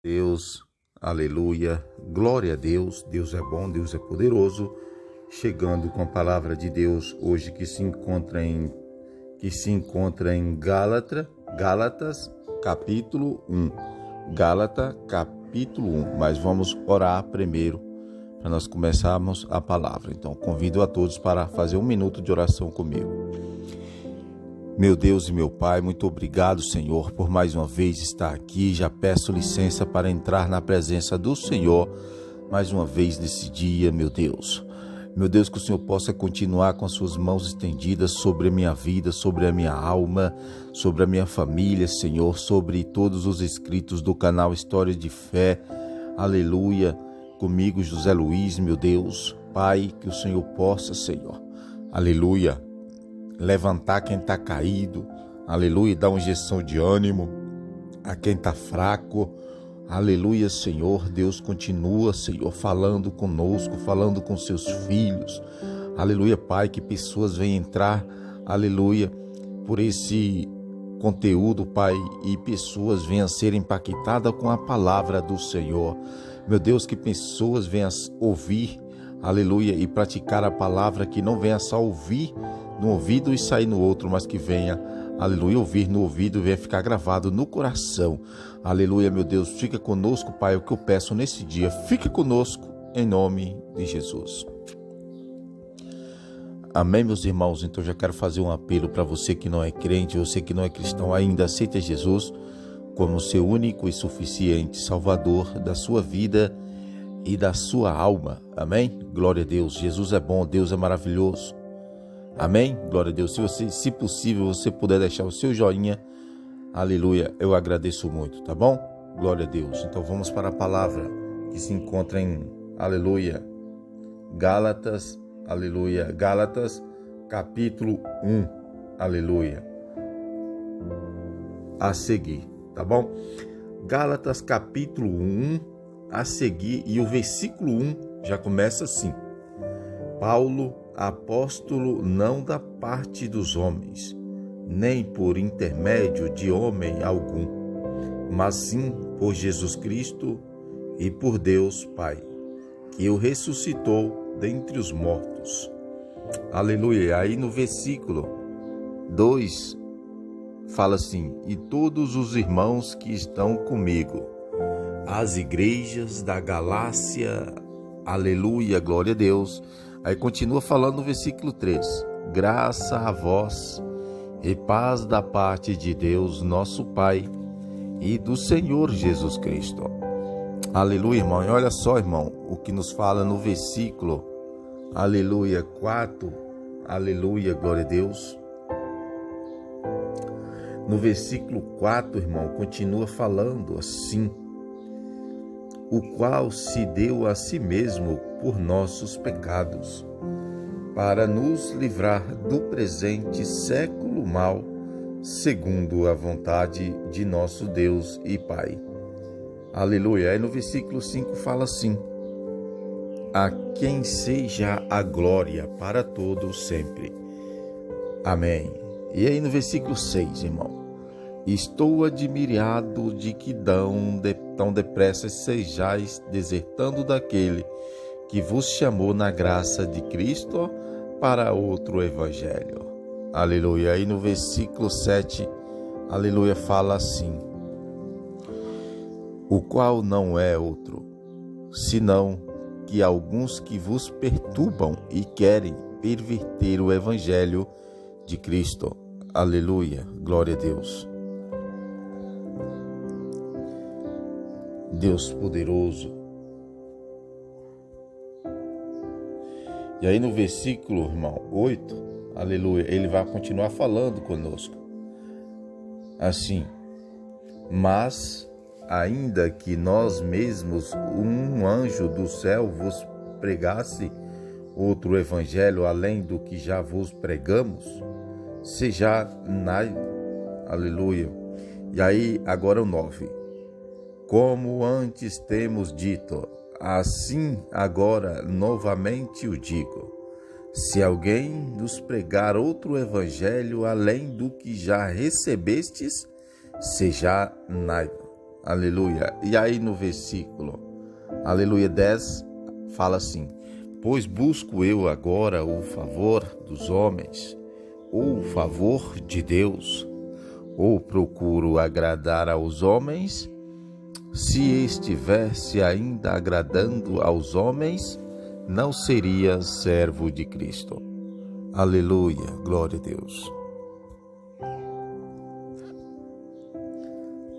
Deus, aleluia, glória a Deus, Deus é bom, Deus é poderoso, chegando com a palavra de Deus hoje que se encontra em Gálatas, capítulo 1. Gálatas, capítulo 1, mas vamos orar primeiro para nós começarmos a palavra. Então, convido a todos para fazer um minuto de oração comigo. Meu Deus e meu Pai, muito obrigado, Senhor, por mais uma vez estar aqui. Já peço licença para entrar na presença do Senhor mais uma vez nesse dia, meu Deus. Meu Deus, que o Senhor possa continuar com as suas mãos estendidas sobre a minha vida, sobre a minha alma, sobre a minha família, Senhor, sobre todos os inscritos do canal História de Fé. Aleluia. Comigo, José Luiz, meu Deus. Pai, que o Senhor possa, Senhor. Aleluia. Levantar quem está caído, aleluia, dar uma injeção de ânimo a quem está fraco, aleluia, Senhor. Deus continua, Senhor, falando conosco, falando com seus filhos, aleluia, Pai, que pessoas venham entrar, aleluia, por esse conteúdo, Pai, e pessoas venham ser impactadas com a palavra do Senhor. Meu Deus, que pessoas venham ouvir, aleluia, e praticar a palavra, que não venha só ouvir no ouvido e sair no outro, mas que venha, aleluia, ouvir no ouvido, venha ficar gravado no coração. Aleluia, meu Deus, fica conosco, Pai, o que eu peço nesse dia, fique conosco, em nome de Jesus. Amém, meus irmãos. Então já quero fazer um apelo para você que não é crente, você que não é cristão ainda, aceita Jesus como seu único e suficiente Salvador da sua vida e da sua alma. Amém? Glória a Deus. Jesus é bom, Deus é maravilhoso. Amém? Glória a Deus. Se possível, você puder deixar o seu joinha, aleluia, eu agradeço muito, tá bom? Glória a Deus. Então vamos para a palavra que se encontra em, aleluia, Gálatas, aleluia, Gálatas, capítulo 1, aleluia, a seguir, tá bom? Gálatas, capítulo 1, a seguir, e o versículo 1 já começa assim: Paulo, apóstolo, não da parte dos homens, nem por intermédio de homem algum, mas sim por Jesus Cristo e por Deus Pai, que o ressuscitou dentre os mortos. Aleluia. Aí no versículo 2 fala assim: e todos os irmãos que estão comigo, as igrejas da Galácia, aleluia, glória a Deus. Aí continua falando no versículo 3: graça a vós e paz da parte de Deus, nosso Pai, e do Senhor Jesus Cristo. Aleluia, irmão. E olha só, irmão, o que nos fala no versículo, aleluia, 4, aleluia, glória a Deus. No versículo 4, irmão, continua falando assim: o qual se deu a si mesmo por nossos pecados, para nos livrar do presente século mau, segundo a vontade de nosso Deus e Pai. Aleluia. Aí no versículo 5 fala assim: a quem seja a glória para todos sempre. Amém. E aí no versículo 6, irmão: estou admirado de que tão depressa sejais desertando daquele que vos chamou na graça de Cristo para outro evangelho. Aleluia. Aí no versículo 7, aleluia, fala assim: o qual não é outro, senão que alguns que vos perturbam e querem perverter o evangelho de Cristo. Aleluia. Glória a Deus. Deus poderoso. E aí no versículo, irmão, 8, aleluia, ele vai continuar falando conosco. Assim: mas, ainda que nós mesmos, um anjo do céu vos pregasse outro evangelho além do que já vos pregamos, aleluia. E aí agora o 9: como antes temos dito, assim agora novamente o digo: se alguém nos pregar outro evangelho além do que já recebestes, seja naivo. Aleluia. E aí no versículo, aleluia, 10, fala assim: pois busco eu agora o favor dos homens, ou o favor de Deus? Ou procuro agradar aos homens? Se estivesse ainda agradando aos homens, não seria servo de Cristo. Aleluia, glória a Deus.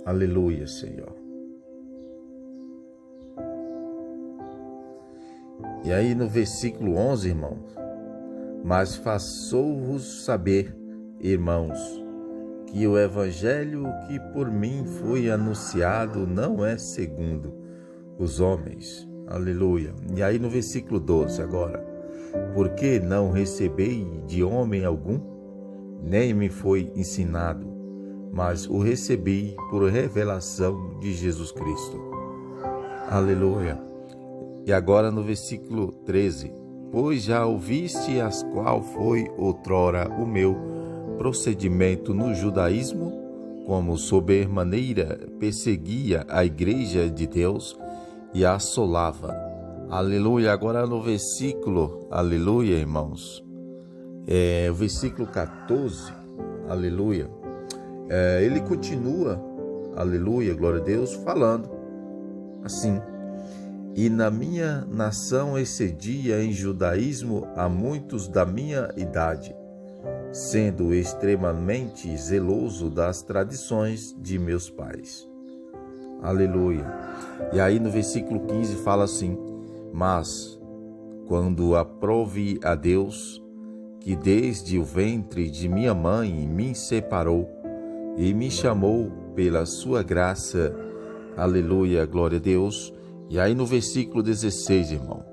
Aleluia, Senhor. E aí no versículo 11, irmãos: mas faço-vos saber, irmãos, que o evangelho que por mim foi anunciado não é segundo os homens. Aleluia. E aí no versículo 12 agora: porque não recebi de homem algum, nem me foi ensinado, mas o recebi por revelação de Jesus Cristo. Aleluia. E agora no versículo 13: pois já ouviste as qual foi outrora o meu procedimento no judaísmo, como sobremaneira perseguia a igreja de Deus e a assolava. Aleluia. Agora no versículo, aleluia, irmãos, o versículo 14, aleluia, ele continua, aleluia, glória a Deus, falando assim: e na minha nação excedia em judaísmo a muitos da minha idade, sendo extremamente zeloso das tradições de meus pais. Aleluia. E aí no versículo 15 fala assim: mas quando aprove a Deus, que desde o ventre de minha mãe me separou e me chamou pela sua graça, aleluia, glória a Deus. E aí no versículo 16, irmão: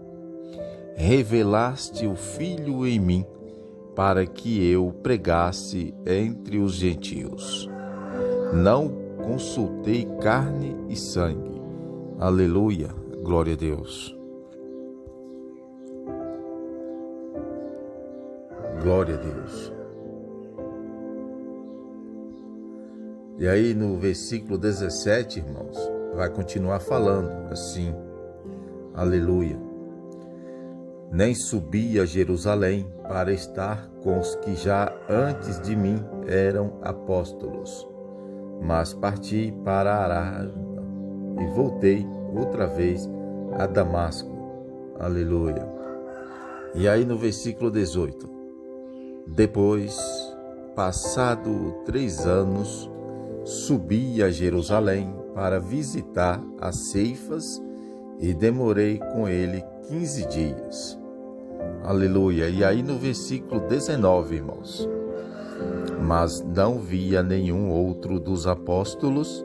revelaste o Filho em mim, para que eu pregasse entre os gentios. Não consultei carne e sangue. Aleluia, glória a Deus. Glória a Deus. E aí no versículo 17, irmãos, vai continuar falando assim, aleluia: nem subi a Jerusalém para estar com os que já antes de mim eram apóstolos, mas parti para Ará e voltei outra vez a Damasco. Aleluia. E aí no versículo 18: depois, passado 3 anos, subi a Jerusalém para visitar as Ceifas e demorei com ele 15 dias. Aleluia. E aí no versículo 19, irmãos: mas não via nenhum outro dos apóstolos,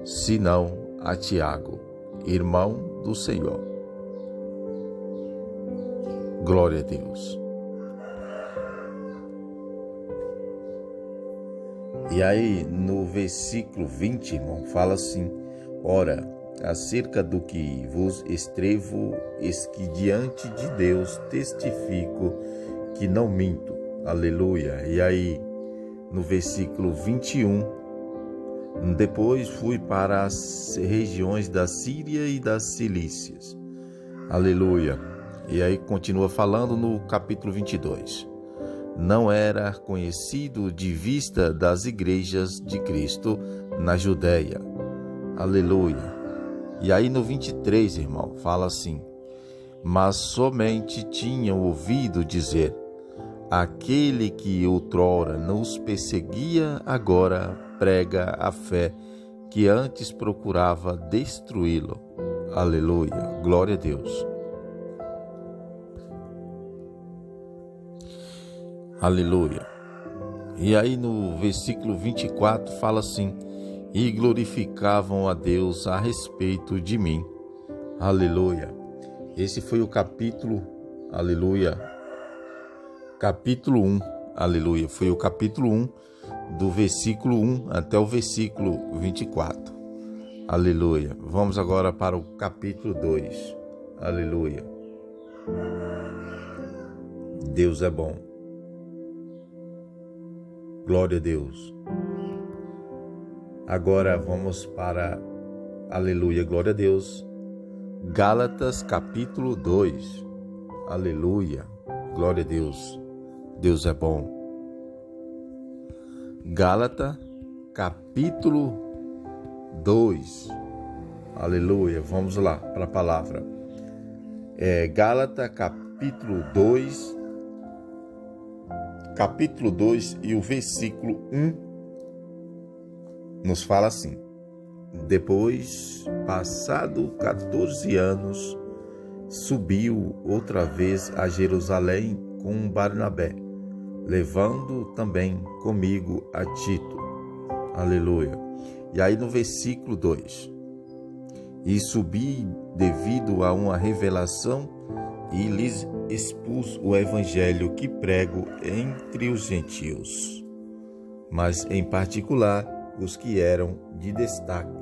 senão a Tiago, irmão do Senhor. Glória a Deus. E aí no versículo 20, irmão, fala assim: ora, acerca do que vos escrevo, eis que diante de Deus testifico que não minto. Aleluia. E aí no versículo 21: depois fui para as regiões da Síria e das Cilícias. Aleluia. E aí continua falando no capítulo 22: não era conhecido de vista das igrejas de Cristo na Judéia. Aleluia. E aí no 23, irmão, fala assim: mas somente tinham ouvido dizer: aquele que outrora nos perseguia, agora prega a fé que antes procurava destruí-lo. Aleluia. Glória a Deus. Aleluia. E aí no versículo 24 fala assim: e glorificavam a Deus a respeito de mim. Aleluia. Esse foi o capítulo, aleluia, capítulo 1, aleluia. Foi o capítulo 1, do versículo 1 até o versículo 24. Aleluia. Vamos agora para o capítulo 2. Aleluia. Deus é bom. Glória a Deus. Agora vamos para Aleluia, glória a Deus. Gálatas capítulo 2. Aleluia, glória a Deus. Deus é bom. Gálatas capítulo 2. Aleluia, vamos lá para a palavra. Gálatas capítulo 2. Capítulo 2 e o versículo 1 nos fala assim: depois, passado 14 anos, subiu outra vez a Jerusalém com Barnabé, levando também comigo a Tito. Aleluia. E aí no versículo 2: e subi devido a uma revelação e lhes expus o evangelho que prego entre os gentios, mas em particular os que eram de destaque,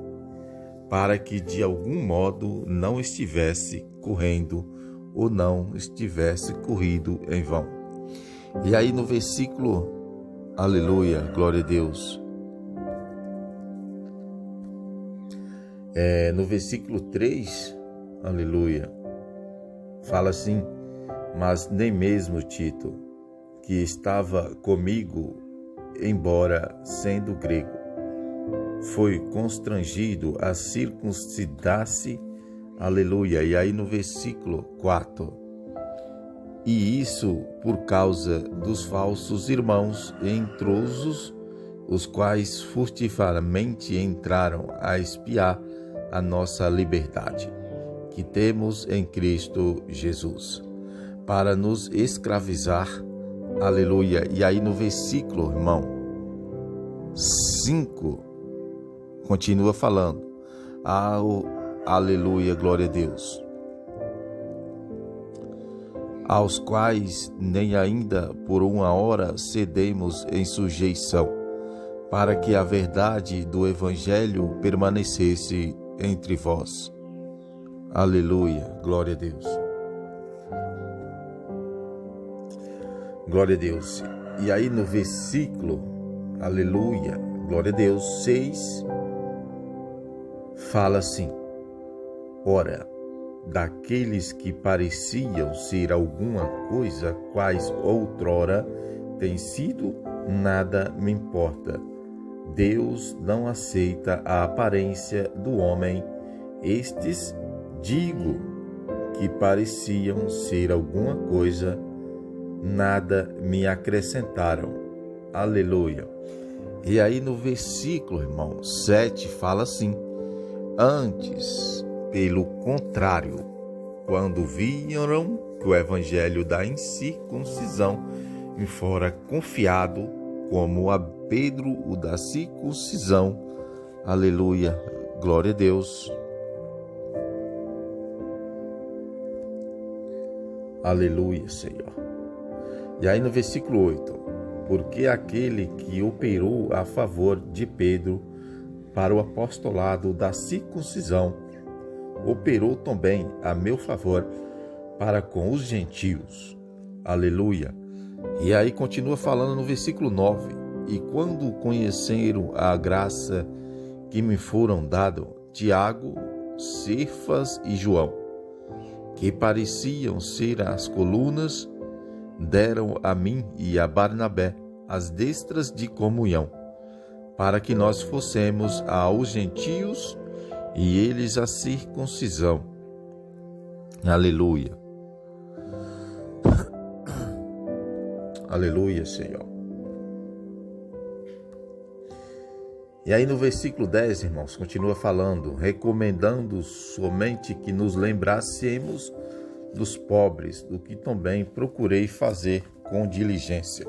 para que de algum modo não estivesse correndo ou não estivesse corrido em vão. E aí no versículo, aleluia, glória a Deus, no versículo 3, aleluia, fala assim: mas nem mesmo Tito, que estava comigo, embora sendo grego, foi constrangido a circuncidar-se, aleluia. E aí no versículo 4: e isso por causa dos falsos irmãos intrusos, os quais furtivamente entraram a espiar a nossa liberdade, que temos em Cristo Jesus, para nos escravizar, aleluia. E aí no versículo, irmão, 5, continua falando, aleluia, glória a Deus, aos quais nem ainda por uma hora cedemos em sujeição, para que a verdade do Evangelho permanecesse entre vós. Aleluia, glória a Deus. Glória a Deus. E aí no versículo, aleluia, glória a Deus, 6, fala assim: ora, daqueles que pareciam ser alguma coisa, quais outrora têm sido, nada me importa. Deus não aceita a aparência do homem. Estes, digo, que pareciam ser alguma coisa, nada me acrescentaram. Aleluia. E aí no versículo, irmão, 7 fala assim: antes, pelo contrário, quando viram que o evangelho da incircuncisão me fora confiado, como a Pedro o da circuncisão, aleluia, glória a Deus, aleluia, Senhor. E aí no versículo 8: porque aquele que operou a favor de Pedro para o apostolado da circuncisão, operou também a meu favor para com os gentios. Aleluia. E aí continua falando no versículo 9: e quando conheceram a graça que me foram dado, Tiago, Cefas e João, que pareciam ser as colunas, deram a mim e a Barnabé as destras de comunhão, para que nós fossemos aos gentios e eles a circuncisão. Aleluia. Aleluia, Senhor. E aí no versículo 10, irmãos, continua falando, recomendando somente que nos lembrássemos dos pobres, do que também procurei fazer com diligência.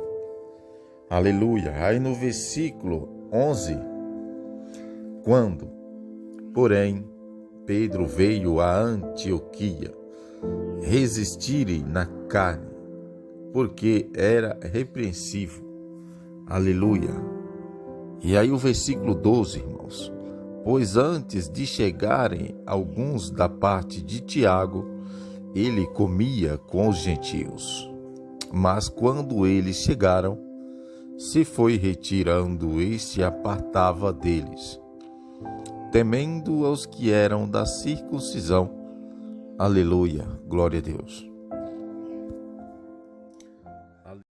Aleluia. Aí no versículo 11, quando, porém, Pedro veio a Antioquia, resistirem na carne, porque era repreensível. Aleluia. E aí o versículo 12, irmãos: pois antes de chegarem alguns da parte de Tiago, ele comia com os gentios. Mas quando eles chegaram, se foi retirando e se apartava deles. temendo aos que eram da circuncisão. Aleluia, glória a Deus.